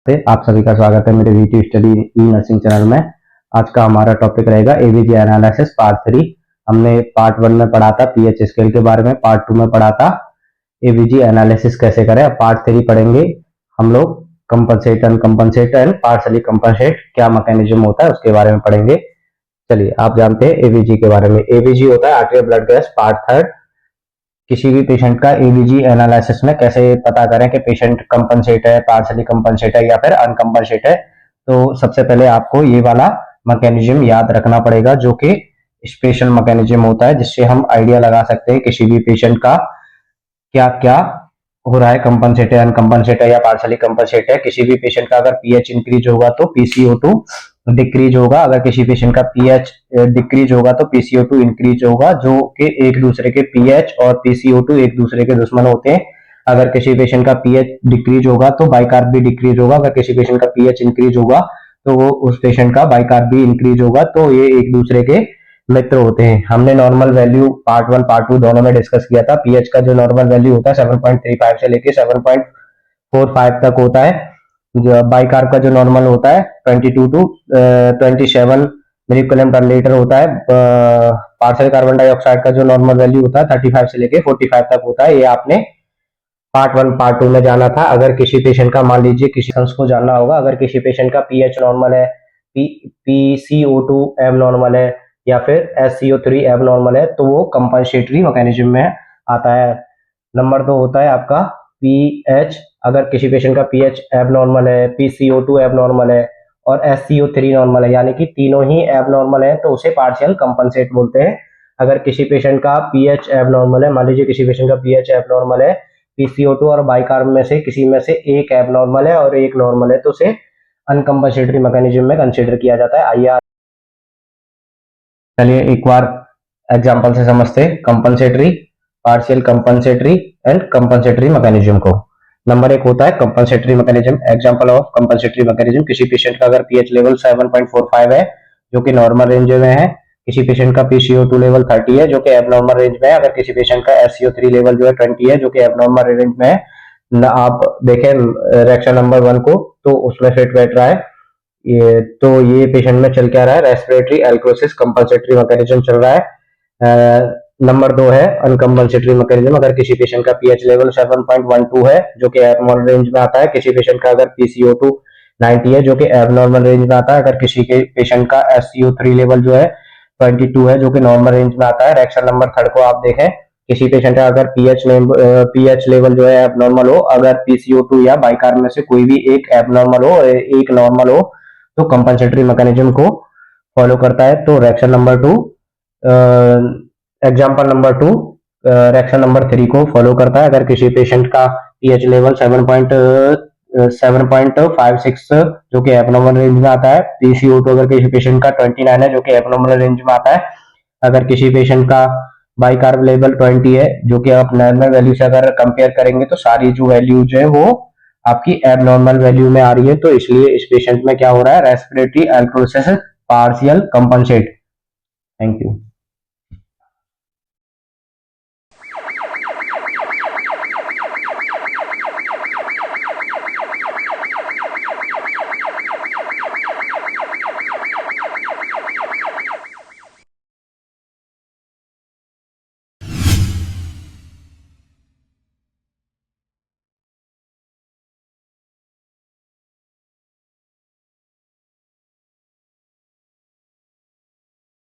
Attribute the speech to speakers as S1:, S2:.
S1: आप सभी का स्वागत है मेरे वीटी स्टडी ई नर्सिंग चैनल में। आज का हमारा टॉपिक रहेगा एवीजी एनालिसिस पार्ट 3। हमने पार्ट 1 में पढ़ा था पीएच स्केल के बारे में, पार्ट 2 में पढ़ा था एवीजी एनालिसिस कैसे करें। अब पार्ट 3 पढ़ेंगे हम लोग कंपनसेट, अनकंपनसेट एंड पार्शली कंपनसेट क्या मैकेनिज्म होता है उसके बारे में पढ़ेंगे। चलिए, आप जानते हैं एवीजी के बारे में। एवीजी होता है आर्टेरियल ब्लड गैस, पार्ट 3। किसी भी पेशेंट का एवीजी एनालिसिस में कैसे पता करें कि पेशेंट कंपनसेट है, पार्शली कंपनसेट है या फिर अनकंपनसेट है। तो सबसे पहले आपको ये वाला मैकेनिज्म याद रखना पड़ेगा जो कि स्पेशल मैकेनिज्म होता है, जिससे हम आइडिया लगा सकते हैं किसी भी पेशेंट का क्या क्या हो रहा है, कंपनसेट है, अनकंपनसेट है या पार्शली कंपनसेट है। किसी भी पेशेंट का अगर पीएच इंक्रीज होगा तो पीसीओ2 डिक्रीज होगा, अगर किसी पेशेंट का पीएच डिक्रीज होगा तो पीसीओ2 इंक्रीज होगा, जो कि एक दूसरे के पीएच और पीसीओ2 एक दूसरे के दुश्मन होते हैं। अगर किसी पेशेंट का पीएच डिक्रीज होगा तो बाइकार्ब भी डिक्रीज होगा, अगर किसी पेशेंट का पीएच इंक्रीज होगा तो वो उस पेशेंट का बाइकार्ब भी इंक्रीज होगा। तो ये एक दूसरे के मित्र होते हैं। हमने नॉर्मल वैल्यू पार्ट 1 पार्ट 2 दोनों में डिस्कस किया था। पीएच का जो नॉर्मल वैल्यू होता है 7.35 से लेके 7.45 तक होता है। जो बाइकार्ब का जो नॉर्मल होता है 22 टू 27 मिलीकोलम पर लीटर होता है। पार्शियल कार्बन डाइऑक्साइड का जो नॉर्मल वैल्यू होता है 35 से लेके 45 तक होता है। ये आपने पार्ट 1 पार्ट 2 में जाना था। अगर किसी पेशेंट का, मान लीजिए किसी को जानना होगा, अगर किसी पेशेंट का पीएच नॉर्मल है, पीसीओ2 एब नॉर्मल है या फिर एससीओ3 एब नॉर्मल है, तो वो कंपनसेटरी मैकेनिज्म में आता है। नंबर 2 होता है आपका पीएच। अगर किसी पेशेंट का पीएच एब नॉर्मल है, पीसीओ2 एब नॉर्मल है और एससीओ3 नॉर्मल है, यानी कि तीनों ही एब नॉर्मल है, तो उसे पार्शियल कंपनसेट बोलते हैं। अगर किसी पेशेंट का पीएच एब नॉर्मल है, मान लीजिए किसी पेशेंट का पीएच एब नॉर्मल है, पीसीओ2 और बाइकार्ब में से किसी में से एक एब नॉर्मल है और एक नॉर्मल है, तो उसे अनकंपनसेटरी मैकेनिज्म में कंसीडर किया जाता है। आइए चलिए एक बार एग्जांपल से समझते हैं compensatory, partial compensatory and compensatory mechanism को। नंबर 1 होता है compensatory mechanism. Example of compensatory mechanism, किसी पेशेंट का अगर पीएच लेवल 7.45 है जो कि नॉर्मल रेंज में है, किसी पेशेंट का पीसीओ2 लेवल 30 है जो कि एबनॉर्मल रेंज में है, अगर किसी पेशेंट का एससीओ3 लेवल जो है 20 है जो कि एबनॉर्मल रेंज में है, ना आप देखें रिएक्शन नंबर 1 को तो उसमें फिट बैठ रहा है। ये पेशेंट में चल क्या रहा है, रेस्पिरेटरी एल्कोसिस कंपनसेटरी मैकेनिज्म चल रहा है। नंबर 2 है अनकंपनसेटरी मैकेनिज्म। अगर किसी पेशेंट का पीएच लेवल 7.12 है जो कि एबनॉर्मल रेंज में आता है, किसी पेशेंट का अगर पीसीओ2 90 है जो कि एबनॉर्मल रेंज में आता है, अगर किसी के पेशेंट का एससीओ3 लेवल जो है 22 है जो कि नॉर्मल रेंज में आता है। रिएक्शन नंबर 3 को आप देखें, किसी पेशेंट का अगर पीएच लेवल जो है एबनॉर्मल हो, अगर पीसीओ2 या बाइकार्ब में से कोई भी एक एबनॉर्मल हो, एक नॉर्मल हो, तो कंपनसेटरी मैकेनिज्म को फॉलो करता है। तो reaction number 2, example number 2 reaction number 3 को फॉलो करता है। अगर किसी पेशेंट का पीएच लेवल 7.56 जो कि एबनॉर्मल रेंज में आता है, पीसीओ2 अगर किसी पेशेंट का 29 है जो कि एबनॉर्मल रेंज में आता है, अगर किसी पेशेंट का बाइकार्ब लेवल 20 है जो कि आप नॉर्मल वैल्यू से अगर कंपेयर करेंगे तो सारी जो वैल्यूज है वो आपकी एबनॉर्मल वैल्यू में आ रही है। तो इसलिए इस पेशेंट में क्या हो रहा है, रेस्पिरेटरी एल्कोसिस पार्शियल कंपनसेट। Thank you.